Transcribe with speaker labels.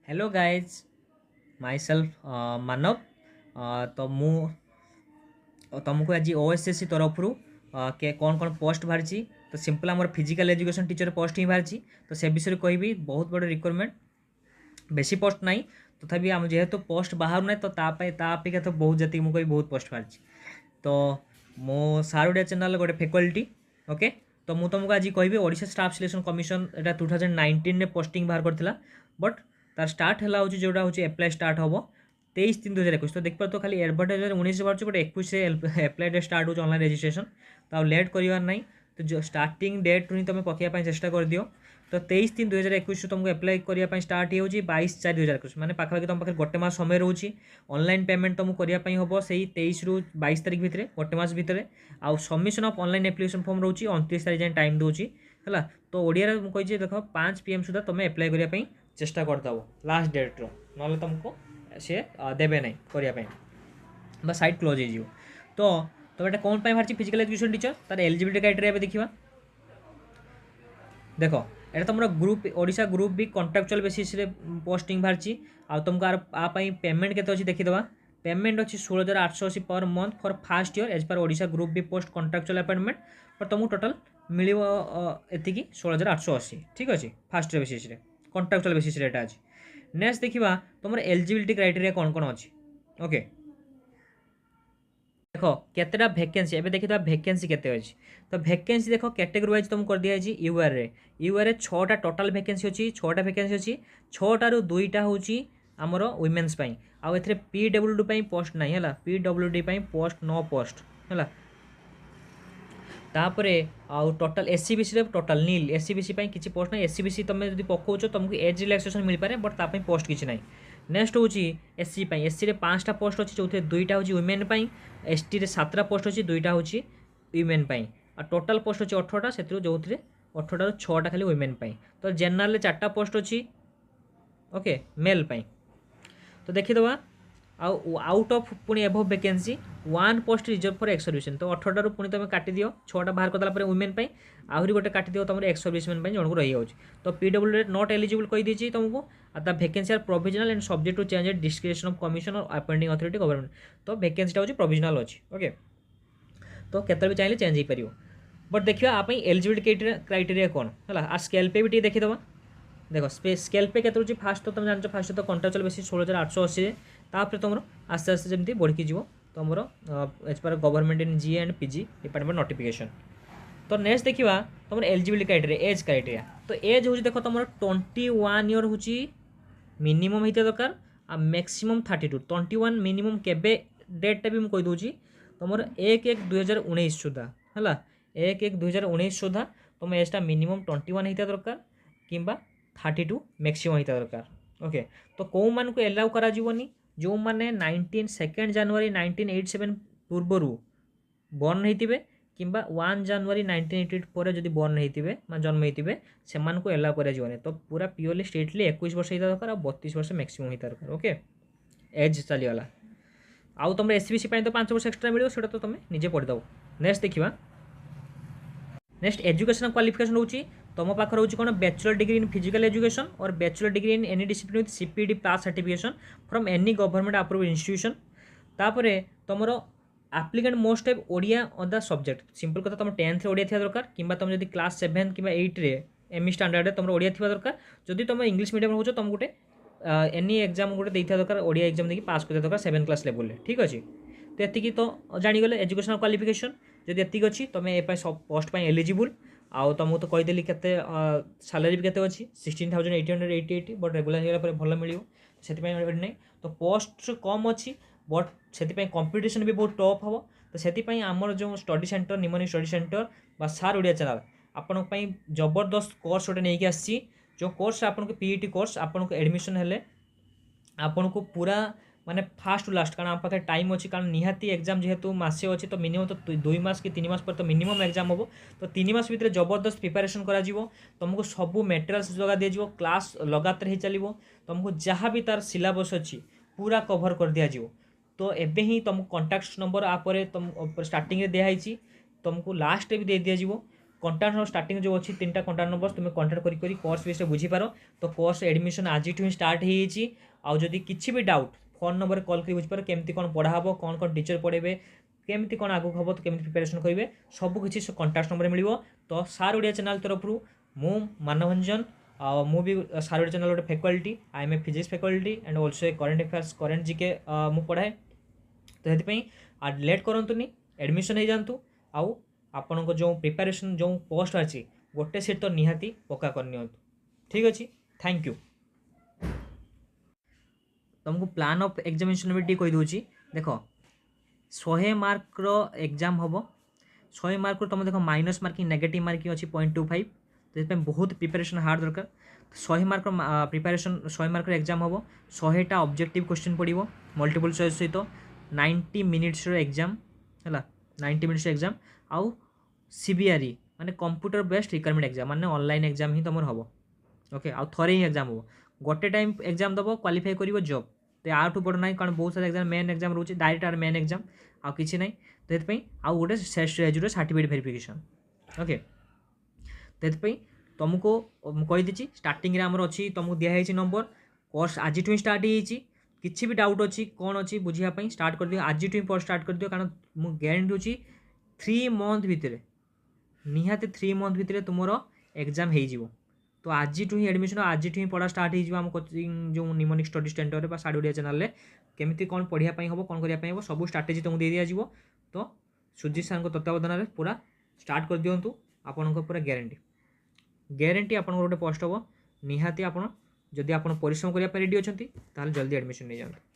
Speaker 1: Hello guys my self मानव तो मु तुमको आज ओएसएससी तरफ रू के कौन कौन पोस्ट बाहरी तो सिंपल आम फिजिकल एजुकेशन टीचर पोस्ट ही बाहरी तो से विषय कहबी बहुत बड़ रिक्वायरमेंट बेसी पोस्ट ना तथापि आम जेहेतु पोस्ट बाहर ना तो अपेक्षा तो बहुत जी मुझे बहुत पोस्ट बाहरी तो मो सार ओडिया चैनल गोटे फैकल्टी ओके तो मुझे तुमको आज कहबी ओडिशा स्टाफ सिलेक्शन कमिशन एटा 2019 में पोस्टिंग बाहर करथिला बट तार स्टार्ट है जोटा हूँ एप्लाय स्टार्ट हम 23/3/2021 तो देखिए तो खाली एडवर्टाइज 19 बाहर बट 21 से एप्लाय डेट स्टार्ट हो ऑनलाइन रजिस्ट्रेशन तो लेट करार ना तो जो स्टार्टिंग डेट रू तुम पकड़ा चेष्टा कर दियो तो 23/3/2021 तुमको एप्लाय करने स्टार्ट हो 22/4/2021 मैंने पाखापाखि तुम पाखे गोटे मास समय रोचे ऑनलाइन पेमेंट तुमको करने हम से 23 रू 22 तारीख भितर गोटे मास भितर आउ submission of online application form रोचे 29 तारीख जाए टाइम दूसरी है तो ओडिया मुझे देख 5 PM सुधा तुम एप्लाय करने चेष्टा करदब लास्ट डेट रो ना तुमको सी देवे ना करने साइट क्लोज हो तो तुम एटा कौन बाहर फिजिकल एजुकेशन टीचर तार एलिजिबिलिटी क्राइटेरिया देखा देख एटा तुम ग्रुप ओडिशा ग्रुप भी कॉन्ट्राक्चुअल बेसिस रे पोस्टिंग बाहरी आ तुमको आपाई पेमेंट के देखीदे पेमेंट अच्छी 16,880 पर month for first year as per Odisha group भी पोस्ट कॉन्ट्राक्चुअल अपॉइंटमेंट पर तुमको टोटल मिल एति 16,880 ठीक अच्छे first year basis contractual basis एटा अच्छी नेक्स्ट देखा तुम एलिजिबिलिटी क्राइटेरिया कौन कौन अच्छी ओके देख केतेटा भैकेंसी एबे देखि भैकेंसी केते अछि तो भैकेंसी देख कैटेगरी वाइज तुम कर दिया जी यूआर रे 6टा टोटल भैकेंसी अछि 6टा भैकेंसी अछि 6टा रु 2टा होची हमर वुमेन्स पई आ एथरे पीडब्ल्यूडी पई पोस्ट नाही हला पीडब्ल्यूडी पई पोस्ट नो पोस्ट हला तापरे आउ टोटल एससीबीसी रे टोटल नील एससीबीसी पई किछि पोस्ट नाही एससीबीसी तुम जदी पकोचो तुमको एज रिलैक्सेशन मिल पारे बट ता पई पोस्ट किछि नाही नेक्स्ट हूँ एससी एससी रे 5टा पोस्ट अच्छी जो 2टा हूँ वुमेन एसटी रे 7टा पोस्ट अच्छी 2टा हूँ वुमेन आ टोटाल पोस्ट अच्छी 18टा से जो 18टा 6टा खाली वुमेन तो जेनरल 4टा पोस्ट अच्छी ओके मेल तो देखीदे आउट ऑफ पुणी above vacancy 1 post reserve for x servicemen तो 18 पुणी तुम काटी दियो 6टा बाहर करदेला वुमेन आहरी गोटे काटी दियो तुम एक्स सर्विसमेन जन को रही जाऊँ तो पीडब्ल्यू नॉट एलिजिबल कही दीजिए तुमको आ vacancy are provisional and subject to change description of commission और अपॉइंटिंग अथॉरिटी गवर्नमेंट तो वैकेंसीटा हूँ प्रोविजनल अच्छी ओके तो केतल भी चाहिए चेंज हो पार बट देखिए आप एलिजिबिलिटी क्राइटेरिया कौन है आ स्केल पे भी देखीदे देख स्केल पे के फास्ट तो तुम जान फास्ट तो कॉन्ट्राक्चुअल बेसिस 16,880 तापर तुम आस्ते आस्ते जमी बढ़ी जीव तुम as per government in G and PG department notification तो नेक्स्ट देखा तुम एलिजिबिलिटी क्राइटेरिया एज क्राइटेरिया तो एज हूँ देख तुम 21 ईयर हूँ मिनिमम होता दरकार आ मैक्सिमम 32 21 मिनिमम केबे डेटा भी मुझे कहीदे तुम 1/1/2019 सुधा है 1/1/2019 सुधा तुम एजटा मिनिमम 21 होता दरकार कि 32 मैक्सिमम होता दरकार ओके तो कौ मान को एलाउ करा जीवनी जो मैंने 2 जनवरी 1987 पूर्वर बर्न होते कि 1 जनवरी 1988 पर जब बर्न होते जन्म होते से एलाउ कर तो पूरा प्योरली स्ट्रेटली 21 वर्ष होता दरकार 32 वर्ष मैक्सिमम होता दरकार ओके एज चलीगला आउ तुम एससीबीसी तो 5 वर्ष एक्सट्रा मिले तो तुम निजे पढ़ीदेव नेक्स्ट देखा नेक्स्ट एजुकेशन क्वालिफिकेशन होची तुम पाखे रोचे कौन bachelor degree in physical education और bachelor degree in any discipline with CPD pass certification from any government approved institution तापर तुम applicant must type Odia on the subject simple कथा तुम 10th ओडिया थी दरकार कि तुम जब क्लास 7 कि 8 रे एमई स्टैंडर्ड तुम ओडिया थी दरकार जदि तुम इंग्लिश मीडियम हो तुम गोटे एनी एग्जाम गोटे देता दरकार ओडिया एग्जाम देखिए पास कर दरकार 7 क्लास लेवल ठीक अच्छे तो ये तो जानीगले एजुकेशनल क्वालिफिकेशन जब ये अच्छी तुम ए सब पोस्ट एलिजिबल आउ तुमको तो कहीदेली के सालारी भी के 16,888 बट रेगुलर होगा भल मिल से नहीं तो पोस्ट कम अच्छी बट से कंपिटिशन भी बहुत टफ हम तो से आमर जो स्टडी सेंटर निमनी स्टडी सेंटर बा सार ओडिया चैनल आपण जबरदस्त कोर्स गोटे नहीं आसी जो कोर्स आपन को पीईटी कोर्स आपन को एडमिशन हेले आपन को पूरा माने फास्ट टू लास्ट कारण आम पाखे टाइम अच्छी कारण निहाती एग्जाम जेहेतु मासे अच्छी तो मिनिमम तो 2 मास कि 3 मास पर तो मिनिमम एग्जाम हम तो 3 मास भितर जबरदस्त प्रिपरेशन करा तुमको सबू मेटेरियल्स जगह दिज्व क्लास लगातार ही चलो तुमको जहाँ भी तार सिलेबस अच्छी पूरा कभर कर दिज्व तो एबे ही तुमको कॉन्टैक्ट नंबर आप तुम स्टार्टिंग दिखाई तुमको लास्ट भी दे दिज्व कंटाक्ट नंबर स्टार्टिंग जो अच्छी 3टा कंटाक्ट नंबर तुम कंटाक्ट करी कोर्स विषय बुझीपार। तो कोर्स एडमिशन आज ही स्टार्ट हो आदि किसी भी डाउट फोन नंबर कॉल कर बुझीपार केमती कौन पढ़ा हम कौन कौन टीचर पढ़ेबे केमती कौन आगू हम तो केमती प्रिपरेशन करेंगे सबकि कंटाक्ट नंबर मिल। तो सार ओडिया चैनल तरफ मु मानवरंजन मु भी सार ओडिया चैनल गोटे faculty I am a physics faculty and also a current affairs current GK मु पढ़ाए। तो ये लेट करंतुनी एडमिशन हो जातु आउ आपण को जो प्रिपरेशन जो पोस्ट अच्छी गोटे सीट तो निहाती पक्का करनी। ठीक अच्छे थैंक यू। तुमको प्लान ऑफ एग्जामिनेशन भी कही दूची देख 100 मार्क एग्जाम हम 100 मार्क तुम देख माइनस मार्किंग नेगेटिव मार्किंग अच्छी 0.25 तो बहुत प्रिपरेशन हार्ड दरकार। 100 मार्क प्रिपरेशन 100 मार्क एग्जाम हम 100टा ऑब्जेक्टिव क्वेश्चन पड़ो मल्टीपल चॉइस सहित 90 मिनिट्स एग्जाम है 90 मिनिट्स एग्जाम आउ सीबीआरई माने कंप्यूटर बेस्ड रिक्वायरमेंट एग्जाम माने ऑनलाइन एग्जाम ही तुम हम ओके आउ थरे ही एग्जाम हम गोटे टाइम एग्जाम दब क्वालिफाई कर जॉब तो आठू बड़ ना कारण बहुत सारा एग्जाम मेन एग्जाम रोचे डायरेक्ट आर मेन एग्जाम आउ किसी ना तो ये आउ गोटे सर्टिफिकेट वेरिफिकेशन ओके। तो ये तुमको कहीदी स्टार्टिंग आमर अच्छी तुमको दिखाई नंबर कोर्स आज ही स्टार्ट हो किसी भी डाउट अच्छी कौन अच्छी बुझापी स्टार्ट कर दियो आज ही स्टार्ट कर दियो कारण मुझे गारंटी दूसरी 3 मंथ भितर निहाती 3 मंथ भितर तुम एग्जाम हो। तो आज ही एडमिशन आज ही पढ़ा स्टार्ट हो कोचिंग जो निमोनिक स्टडी सेंटर सार ओडिया चैनल केमी कौन पढ़ाई हम कौन करने सब स्ट्राटेजी तुमको दे दिया। तो सुजीत सर तत्वावधान में पूरा स्टार्ट कर दिंतु आपण पूरा ग्यारंटी आप गोटे पोस्ट हम निहाती आप जदि आप परिश्रम करने रेडी अच्छा जल्दी एडमिशन नहीं जाते।